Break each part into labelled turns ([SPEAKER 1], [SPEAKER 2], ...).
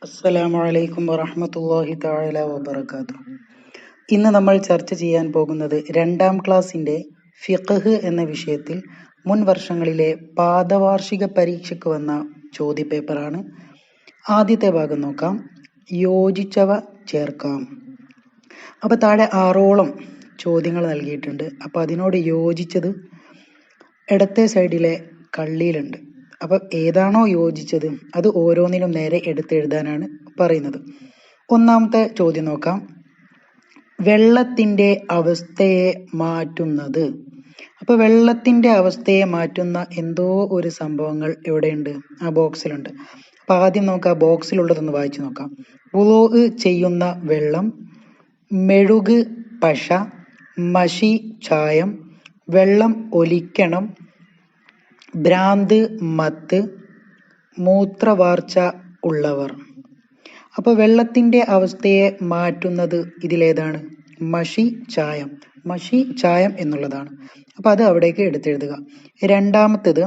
[SPEAKER 1] അസ്സലാമു അലൈക്കും വറഹ്മത്തുള്ളാഹി തആല വബറകാതുഹു. ഇന്ന് നമ്മൾ ചർച്ച ചെയ്യാൻ പോകുന്നത് 2ാം ക്ലാസ്സിന്റെ ഫിഖ്ഹ് എന്ന വിഷയത്തിൽ മുൻ വർഷങ്ങളിലെ പാദവാർഷിക പരീക്ഷയ്ക്ക് വന്ന ചോദ്യപേപ്പറാണ്. ആദ്യത്തെ ഭാഗം നോക്കാം. യോജിച്ചവ ചേർക്കാം. അപ്പോൾ താഴെ 6ഓളം ചോദ്യങ്ങൾ നൽകിയിട്ടുണ്ട്. അപ്പോൾ അതിനോട് യോജിച്ചത് ഇടത്തെ സൈഡിലെ കള്ളിയിലുണ്ട്. അപ്പം ഏതാണോ യോജിച്ചത് അത് ഓരോന്നിനും നേരെ എടുത്തെഴുതാനാണ് പറയുന്നത്. ഒന്നാമത്തെ ചോദ്യം നോക്കാം. വെള്ളത്തിൻ്റെ അവസ്ഥയെ മാറ്റുന്നത്. അപ്പോൾ വെള്ളത്തിൻ്റെ അവസ്ഥയെ മാറ്റുന്ന എന്തോ ഒരു സംഭവങ്ങൾ എവിടെയുണ്ട്? ആ ബോക്സിലുണ്ട്. അപ്പം ആദ്യം നമുക്ക് ആ ബോക്സിലുള്ളതൊന്ന് വായിച്ചു നോക്കാം. വുളൂഅ് ചെയ്യുന്ന വെള്ളം, മെഴുക് പശ, മഷി ചായം, വെള്ളം ഒലിക്കണം, ഭ്രാന്ത് മത്ത്, മൂത്രവാർച്ച ഉള്ളവർ. അപ്പോൾ വെള്ളത്തിൻ്റെ അവസ്ഥയെ മാറ്റുന്നത് ഇതിലേതാണ്? മഷി ചായം. മഷി ചായം എന്നുള്ളതാണ്. അപ്പോൾ അത് അവിടേക്ക് എടുത്തെഴുതുക. രണ്ടാമത്തേത്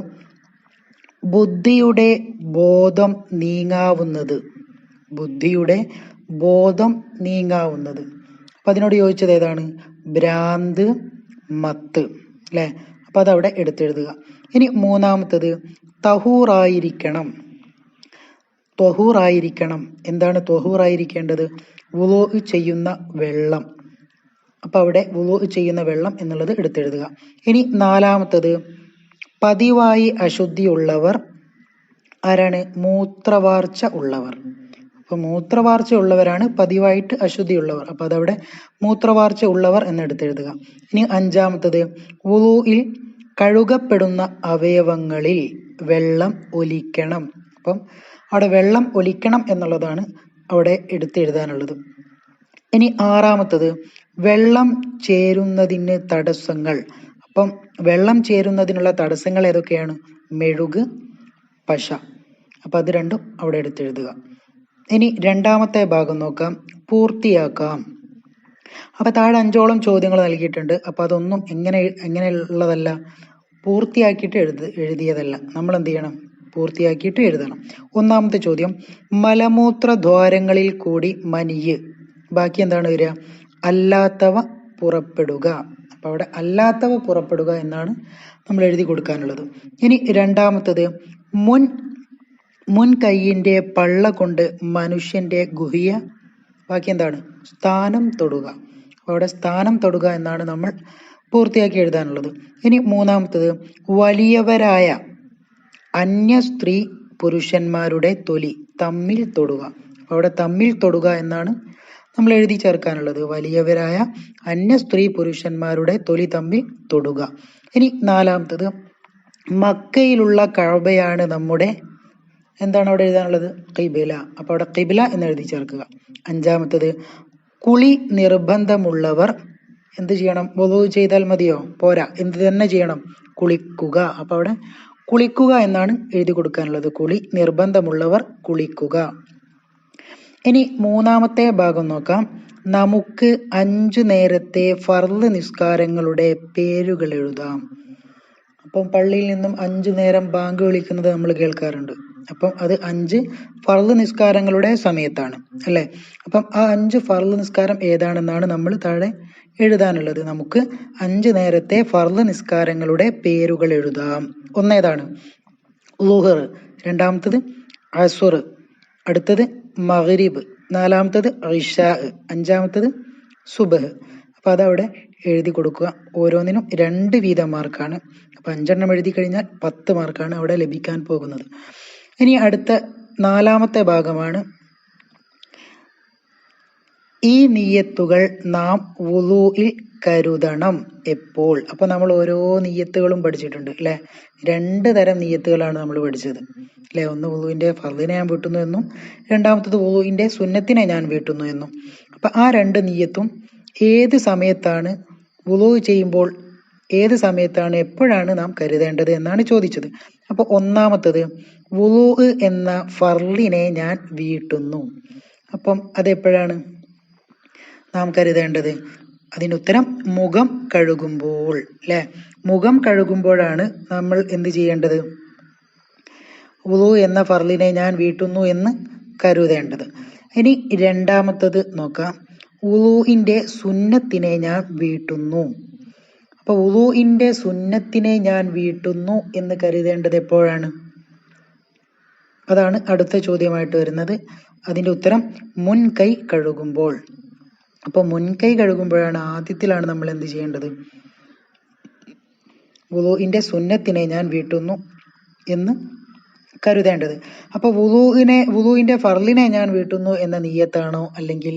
[SPEAKER 1] ബുദ്ധിയുടെ ബോധം നീങ്ങാവുന്നത്. ബുദ്ധിയുടെ ബോധം നീങ്ങാവുന്നത്. അപ്പം അതിനോട് യോജിച്ചത് ഏതാണ്? ഭ്രാന്ത് മത്ത്, അല്ലേ? അപ്പം അതവിടെ എടുത്തെഴുതുക. ഇനി മൂന്നാമത്തത് തഹൂറായിരിക്കണം. ത്വഹൂറായിരിക്കണം. എന്താണ് ത്വഹൂറായിരിക്കേണ്ടത്? വുളൂഅ് ചെയ്യുന്ന വെള്ളം. അപ്പം അവിടെ വുളൂഅ് ചെയ്യുന്ന വെള്ളം എന്നുള്ളത് എടുത്തെഴുതുക. ഇനി നാലാമത്തത് പതിവായി അശുദ്ധിയുള്ളവർ. ആരാണ്? മൂത്രവാർച്ച ഉള്ളവർ. അപ്പം മൂത്രവാർച്ച ഉള്ളവരാണ് പതിവായിട്ട് അശുദ്ധിയുള്ളവർ. അപ്പം അതവിടെ മൂത്രവാർച്ച ഉള്ളവർ എന്നെടുത്തെഴുതുക. ഇനി അഞ്ചാമത്തത് വുളൂഇൽ കഴുകപ്പെടുന്ന അവയവങ്ങളിൽ വെള്ളം ഒലിക്കണം. അപ്പം അവിടെ വെള്ളം ഒലിക്കണം എന്നുള്ളതാണ് അവിടെ എടുത്തെഴുതാനുള്ളത്. ഇനി ആറാമത്തത് വെള്ളം ചേരുന്നതിന് തടസ്സങ്ങൾ. അപ്പം വെള്ളം ചേരുന്നതിനുള്ള തടസ്സങ്ങൾ ഏതൊക്കെയാണ്? മെഴുക്, പശ. അപ്പം അത് രണ്ടും അവിടെ എടുത്തെഴുതുക. ഇനി രണ്ടാമത്തെ ഭാഗം നോക്കാം. പൂർത്തിയാക്കാം. അപ്പം താഴെ 5ഓളം ചോദ്യങ്ങൾ നൽകിയിട്ടുണ്ട്. അപ്പം അതൊന്നും എങ്ങനെയുള്ളതല്ല? പൂർത്തിയാക്കിയിട്ട് എഴുതിയതല്ല. നമ്മൾ എന്ത് ചെയ്യണം? പൂർത്തിയാക്കിയിട്ട് എഴുതണം. ഒന്നാമത്തെ ചോദ്യം മലമൂത്ര ദ്വാരങ്ങളിൽ കൂടി മനിയ്. ബാക്കി എന്താണ് വരിക? അല്ലാത്തവ പുറപ്പെടുക. അപ്പം അവിടെ അല്ലാത്തവ പുറപ്പെടുക എന്നാണ് നമ്മൾ എഴുതി കൊടുക്കാനുള്ളത്. ഇനി രണ്ടാമത്തത് മുൻ കൈയിൻ്റെ പള്ള കൊണ്ട് മനുഷ്യൻ്റെ ഗുഹ്യ. ബാക്കി എന്താണ്? സ്ഥാനം തൊടുക. അപ്പോൾ അവിടെ സ്ഥാനം തൊടുക എന്നാണ് നമ്മൾ പൂർത്തിയാക്കി എഴുതാനുള്ളത്. ഇനി മൂന്നാമത്തത് വലിയവരായ അന്യ സ്ത്രീ പുരുഷന്മാരുടെ തൊലി തമ്മിൽ തൊടുക. അവിടെ തമ്മിൽ തൊടുക എന്നാണ് നമ്മൾ എഴുതി ചേർക്കാനുള്ളത്. വലിയവരായ അന്യ സ്ത്രീ പുരുഷന്മാരുടെ തൊലി തമ്മിൽ തൊടുക. ഇനി നാലാമത്തത് മക്കയിലുള്ള കഅബയാണ് നമ്മുടെ. എന്താണ് അവിടെ എഴുതാനുള്ളത്? ഖിബല. അപ്പോൾ അവിടെ ഖിബല എന്ന് എഴുതി ചേർക്കുക. അഞ്ചാമത്തത് കുളി നിർബന്ധമുള്ളവർ എന്ത് ചെയ്യണം? വുളൂഅ് ചെയ്താൽ മതിയോ? പോരാ. എന്ത് തന്നെ ചെയ്യണം? കുളിക്കുക. അപ്പോൾ അവിടെ കുളിക്കുക എന്നാണ് എഴുതി കൊടുക്കാനുള്ളത്. കുളി നിർബന്ധമുള്ളവർ കുളിക്കുക. ഇനി മൂന്നാമത്തെ ഭാഗം നോക്കാം. നമുക്ക് 5 നേരത്തെ ഫർള് നിസ്കാരങ്ങളുടെ പേരുകൾ എഴുതാം. അപ്പം പള്ളിയിൽ നിന്നും 5 നേരം ബാങ്ക് വിളിക്കുന്നത് നമ്മൾ കേൾക്കാറുണ്ട്. അപ്പം അത് 5 ഫർള് നിസ്കാരങ്ങളുടെ സമയത്താണ്, അല്ലേ? അപ്പം ആ 5 ഫർള് നിസ്കാരം ഏതാണെന്നാണ് നമ്മൾ താഴെ എഴുതാനുള്ളത്. നമുക്ക് 5 നേരത്തെ ഫർള് നിസ്കാരങ്ങളുടെ പേരുകൾ എഴുതാം. ഒന്നേതാണ്? ളുഹർ. രണ്ടാമത്തത് അസ്ർ. അടുത്തത് മഗ്രിബ്. നാലാമത്തത് ഇശാ. അഞ്ചാമത്തത് സുബ്ഹ്. അപ്പം അതവിടെ എഴുതി കൊടുക്കുക. ഓരോന്നിനും 2 വീതം മാർക്കാണ്. അപ്പം 5 എഴുതി കഴിഞ്ഞാൽ 10 മാർക്കാണ് അവിടെ ലഭിക്കാൻ പോകുന്നത്. ഇനി അടുത്ത 4ാമത്തെ ഭാഗമാണ്. ഈ നിയ്യത്തുകൾ നാം വുളൂഇൽ കരുതണം എപ്പോൾ. അപ്പം നമ്മൾ ഓരോ നിയ്യത്തുകളും പഠിച്ചിട്ടുണ്ട്, അല്ലേ? 2 തരം നിയ്യത്തുകളാണ് നമ്മൾ പഠിച്ചത്, അല്ലേ? ഒന്ന് വുളൂഇൻ്റെ ഫർളിനെ ഞാൻ വീട്ടുന്നു എന്നും, രണ്ടാമത്തത് വുളൂഇൻ്റെ സുന്നത്തിനെ ഞാൻ വീട്ടുന്നു എന്നും. അപ്പം ആ 2 നിയ്യത്തും ഏത് സമയത്താണ് വുളൂഅ് ചെയ്യുമ്പോൾ, ഏത് സമയത്താണ്, എപ്പോഴാണ് നാം കരുതേണ്ടത് എന്നാണ് ചോദിച്ചത്. അപ്പോൾ ഒന്നാമത്തത് വുളൂഅ് എന്ന ഫർളിനെ ഞാൻ വീട്ടുന്നു. അപ്പം അതെപ്പോഴാണ് നാം കരുതേണ്ടത്? അതിനുത്തരം മുഖം കഴുകുമ്പോൾ, അല്ലേ? മുഖം കഴുകുമ്പോഴാണ് നമ്മൾ എന്ത് ചെയ്യേണ്ടത്? വുളൂഅ് എന്ന ഫർളിനെ ഞാൻ വീട്ടുന്നു എന്ന് കരുതേണ്ടത്. ഇനി രണ്ടാമത്തത് നോക്കാം. വുളൂഇന്റെ സുന്നത്തിനെ ഞാൻ വീട്ടുന്നു. അപ്പൊ വുളൂഇന്റെ സുന്നത്തിനെ ഞാൻ വീട്ടുന്നു എന്ന് കരുതേണ്ടത് എപ്പോഴാണ്? അതാണ് അടുത്ത ചോദ്യമായിട്ട് വരുന്നത്. അതിന്റെ ഉത്തരം മുൻകൈ കഴുകുമ്പോൾ. അപ്പൊ മുൻകൈ കഴുകുമ്പോഴാണ്, ആദ്യത്തിലാണ് നമ്മൾ എന്ത് ചെയ്യേണ്ടത്? വുളൂഇന്റെ സുന്നത്തിനെ ഞാൻ വീട്ടുന്നു എന്ന് കരുതേണ്ടത്. അപ്പൊ വുളൂഇന്റെ ഫർളിനെ ഞാൻ വീട്ടുന്നു എന്ന നിയ്യത്താണോ, അല്ലെങ്കിൽ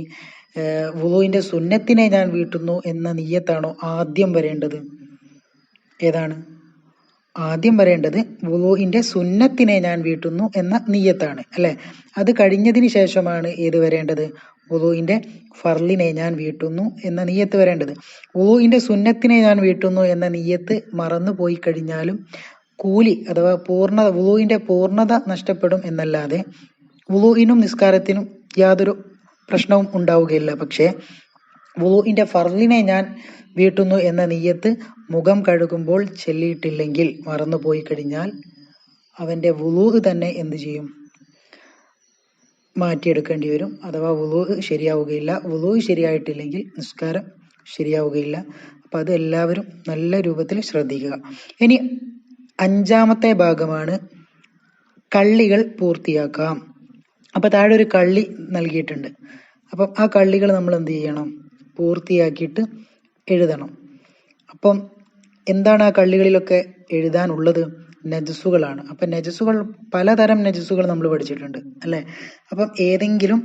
[SPEAKER 1] വുളൂഇന്റെ സുന്നത്തിനെ ഞാൻ വീട്ടുന്നു എന്ന നിയ്യത്താണോ ആദ്യം വരേണ്ടത്? ഏതാണ് ആദ്യം വരേണ്ടത്? വുളൂഇന്റെ സുന്നത്തിനെ ഞാൻ വീട്ടുന്നു എന്ന നിയ്യത്താണ് അല്ലെ. അത് കഴിഞ്ഞതിന് ശേഷമാണ് ഏത് വരേണ്ടത്? വുളൂഇന്റെ ഫർളിനെ ഞാൻ വീട്ടുന്നു എന്ന നിയ്യത്ത് വരേണ്ടത്. വുളൂഇന്റെ സുന്നത്തിനെ ഞാൻ വീട്ടുന്നു എന്ന നിയ്യത്ത് മറന്നു പോയി കഴിഞ്ഞാലും കൂലി അഥവാ വുളൂഇന്റെ പൂർണ്ണത നഷ്ടപ്പെടും എന്നല്ലാതെ വുളൂഇനും നിസ്കാരത്തിനും യാതൊരു പ്രശ്നവും ഉണ്ടാവുകയില്ല. പക്ഷേ വുളൂഇന്റെ ഫർളിനെ ഞാൻ വീട്ടുന്നു എന്ന നിയ്യത്ത് മുഖം കഴുകുമ്പോൾ ചൊല്ലിയിട്ടില്ലെങ്കിൽ, മറന്നു പോയി കഴിഞ്ഞാൽ അവന്റെ വുളൂ തന്നെ എന്ത് ചെയ്യും? മാറ്റിയെടുക്കേണ്ടി വരും. അഥവാ വുളൂ ശരിയാവുകയില്ല. വുളൂ ശരിയായിട്ടില്ലെങ്കിൽ നിസ്കാരം ശരിയാവുകയില്ല. അപ്പൊ അത് എല്ലാവരും നല്ല രൂപത്തിൽ ശ്രദ്ധിക്കുക. ഇനി അഞ്ചാമത്തെ ഭാഗമാണ് കള്ളികൾ പൂർത്തിയാക്കാം. അപ്പൊ താഴെ ഒരു കള്ളി നൽകിയിട്ടുണ്ട്. അപ്പം ആ കള്ളികൾ നമ്മൾ എന്ത് ചെയ്യണം? പൂർത്തിയാക്കിയിട്ട് എഴുതണം. അപ്പം എന്താണ് ആ കള്ളികളിലൊക്കെ എഴുതാനുള്ളത്? നജസുകളാണ്. അപ്പൊ നജസുകൾ, പലതരം നജസുകൾ നമ്മൾ പഠിച്ചിട്ടുണ്ട് അല്ലെ. അപ്പം ഏതെങ്കിലും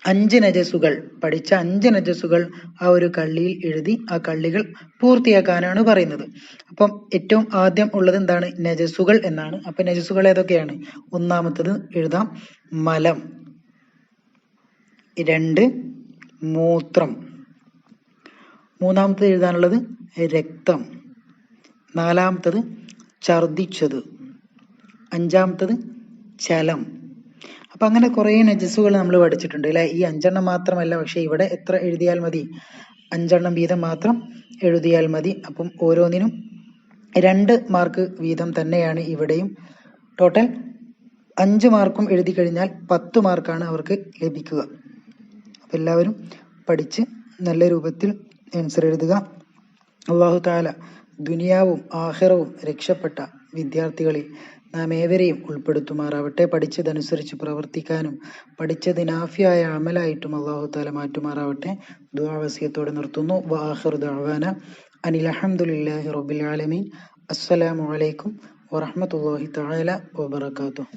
[SPEAKER 1] 5 നജസുകൾ, പഠിച്ച 5 നജസുകൾ ആ ഒരു കള്ളിയിൽ എഴുതി ആ കള്ളികൾ പൂർത്തിയാക്കാനാണ് പറയുന്നത്. അപ്പം ഏറ്റവും ആദ്യം ഉള്ളത് എന്താണ്? നജസുകൾ എന്നാണ്. അപ്പൊ നജസുകൾ ഏതൊക്കെയാണ്? ഒന്നാമത്തത് എഴുതാം, മലം. 2 മൂത്രം. മൂന്നാമത്തത് എഴുതാനുള്ളത് രക്തം. നാലാമത്തത് ഛർദിച്ചത്. അഞ്ചാമത്തത് ചലം. അപ്പൊ അങ്ങനെ കുറെ നജസുകൾ നമ്മൾ പഠിച്ചിട്ടുണ്ട് അല്ലെ. ഈ 5 മാത്രമല്ല, പക്ഷെ ഇവിടെ എത്ര എഴുതിയാൽ മതി? 5 വീതം മാത്രം എഴുതിയാൽ മതി. അപ്പം ഓരോന്നിനും 2 മാർക്ക് വീതം തന്നെയാണ് ഇവിടെയും. ടോട്ടൽ 5 മാർക്കും എഴുതി കഴിഞ്ഞാൽ 10 മാർക്കാണ് അവർക്ക് ലഭിക്കുക. അപ്പൊ എല്ലാവരും പഠിച്ച് നല്ല രൂപത്തിൽ ആൻസർ എഴുതുക. അല്ലാഹു തആല ദുനിയാവും ആഖിറവും രക്ഷപ്പെട്ട വിദ്യാർത്ഥികളിൽ നാം ഏവരെയും ഉൾപ്പെടുത്തുമാറാവട്ടെ. പഠിച്ചതനുസരിച്ച് പ്രവർത്തിക്കാനും പഠിച്ചത് നാഫിയായ അമലായിട്ടും അല്ലാഹു തആല മാറ്റുമാറാവട്ടെ. ദുആ വസിയത്തോടെ നിർത്തുന്നു. വആഖിറു ദഅവാന അനിൽ ഹംദുലില്ലാഹി റബ്ബിൽ ആലമീൻ. അസ്സലാമു അലൈക്കും വറഹ്മത്തുള്ളാഹി തആല വബറകാതുഹു.